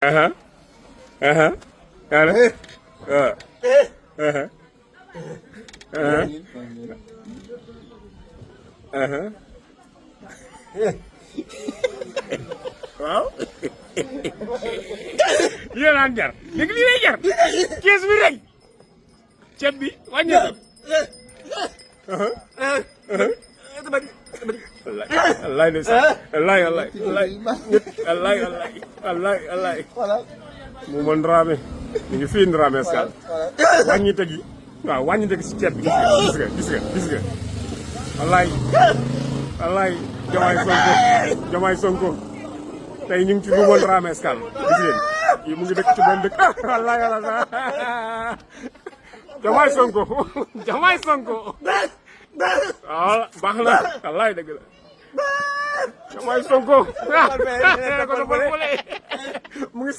Aha. Aha. Ana. Aha. Aha. Aha. Aha. Waaw. Lii la jar léegi lii lay jar kees bi rek ceeb bi wàññi ko. wallaay ndeysaan wallaay mu mën Ndramé ñu ngi fii Ndramé Escale wàññi teg yi waaw wàññi teg si ceeb bi gis nga wallaay Diomaye Sonko tey ñu ngi ci Louga Ndramé Escale gis ngeen kii mu ngi dëkk ci benn dëkk wallaay Diomaye Sonko waaw baax na wallaay dëgg la Diomaye Sonko mu ngi